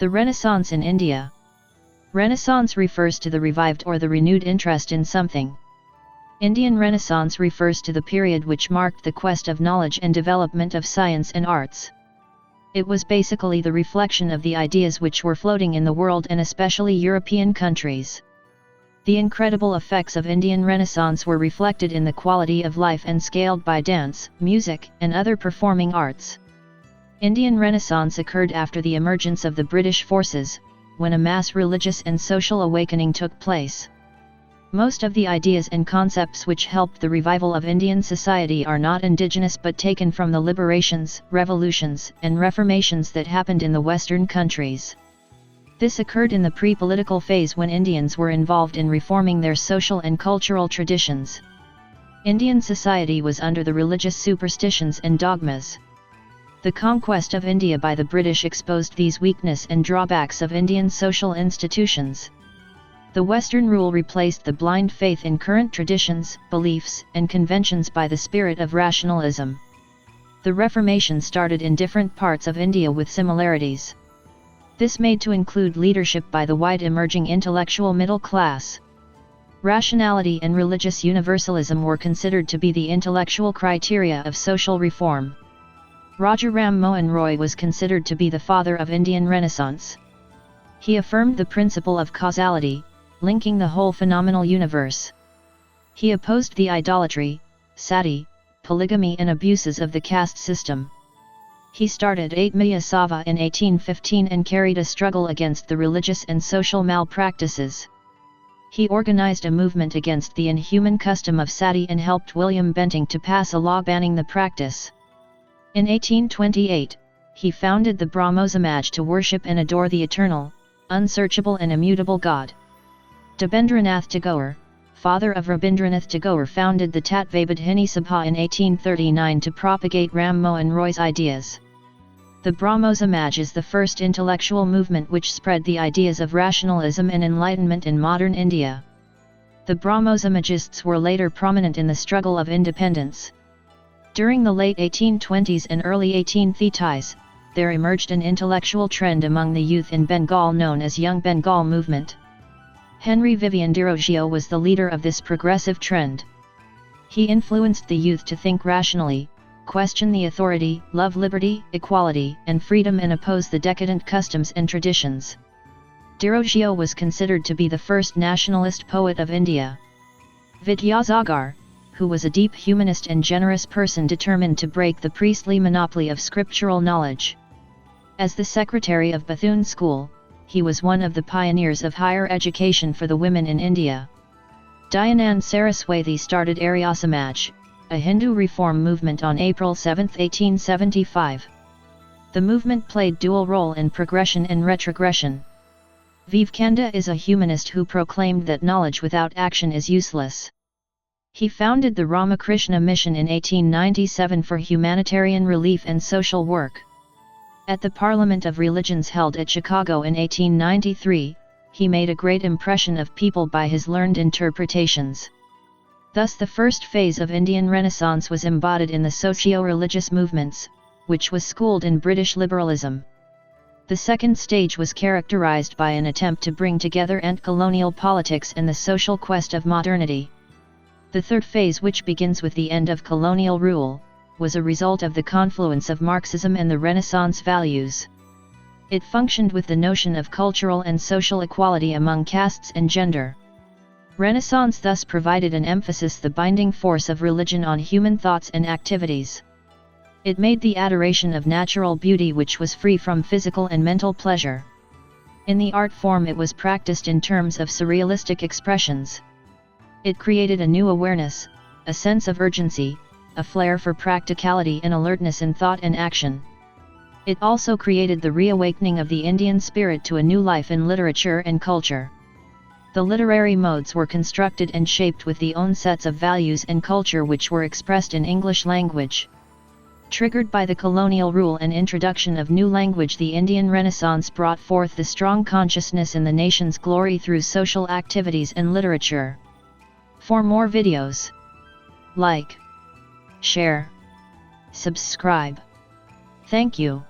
The Renaissance in India. Renaissance refers to the revived or the renewed interest in something. Indian Renaissance refers to the period which marked the quest of knowledge and development of science and arts. It was basically the reflection of the ideas which were floating in the world and especially European countries. The incredible effects of Indian Renaissance were reflected in the quality of life and scaled by dance, music, and other performing arts. Indian Renaissance occurred after the emergence of the British forces, when a mass religious and social awakening took place. Most of the ideas and concepts which helped the revival of Indian society are not indigenous but taken from the liberations, revolutions, and reformations that happened in the Western countries. This occurred in the pre-political phase when Indians were involved in reforming their social and cultural traditions. Indian society was under the religious superstitions and dogmas. The conquest of India by the British exposed these weaknesses and drawbacks of Indian social institutions. The Western rule replaced the blind faith in current traditions, beliefs, and conventions by the spirit of rationalism. The Reformation started in different parts of India with similarities. This made to include leadership by the wide emerging intellectual middle class. Rationality and religious universalism were considered to be the intellectual criteria of social reform. Raja Ram Mohan Roy was considered to be the father of Indian Renaissance. He affirmed the principle of causality, linking the whole phenomenal universe. He opposed the idolatry, sati, polygamy and abuses of the caste system. He started Atmiya Sabha in 1815 and carried a struggle against the religious and social malpractices. He organized a movement against the inhuman custom of sati and helped William Bentinck to pass a law banning the practice. In 1828, he founded the Brahmo Samaj to worship and adore the eternal, unsearchable and immutable God. Debendranath Tagore, father of Rabindranath Tagore, founded the Tatvabodhini Sabha in 1839 to propagate Ram Mohan Roy's ideas. The Brahmo Samaj is the first intellectual movement which spread the ideas of rationalism and enlightenment in modern India. The Brahmo Samajists were later prominent in the struggle of independence. During the late 1820s and early 1830s, there emerged an intellectual trend among the youth in Bengal known as Young Bengal Movement. Henry Vivian Dirogio was the leader of this progressive trend. He influenced the youth to think rationally, question the authority, love liberty, equality, and freedom and oppose the decadent customs and traditions. Dirogio was considered to be the first nationalist poet of India. Vidyasagar, who was a deep humanist and generous person determined to break the priestly monopoly of scriptural knowledge. As the secretary of Bethune School, he was one of the pioneers of higher education for the women in India. Dayanand Saraswati started Arya Samaj, a Hindu reform movement on April 7, 1875. The movement played dual role in progression and retrogression. Vivekananda is a humanist who proclaimed that knowledge without action is useless. He founded the Ramakrishna Mission in 1897 for humanitarian relief and social work. At the Parliament of Religions held at Chicago in 1893, he made a great impression of people by his learned interpretations. Thus the first phase of Indian Renaissance was embodied in the socio-religious movements, which was schooled in British liberalism. The second stage was characterized by an attempt to bring together ant-colonial politics and the social quest of modernity. The third phase, which begins with the end of colonial rule, was a result of the confluence of Marxism and the Renaissance values. It functioned with the notion of cultural and social equality among castes and gender. Renaissance thus provided an emphasis the binding force of religion on human thoughts and activities. It made the adoration of natural beauty which was free from physical and mental pleasure. In the art form it was practiced in terms of surrealistic expressions. It created a new awareness, a sense of urgency, a flair for practicality and alertness in thought and action. It also created the reawakening of the Indian spirit to a new life in literature and culture. The literary modes were constructed and shaped with the own sets of values and culture which were expressed in English language. Triggered by the colonial rule and introduction of new language, the Indian Renaissance brought forth the strong consciousness in the nation's glory through social activities and literature. For more videos, like, share, subscribe. Thank you.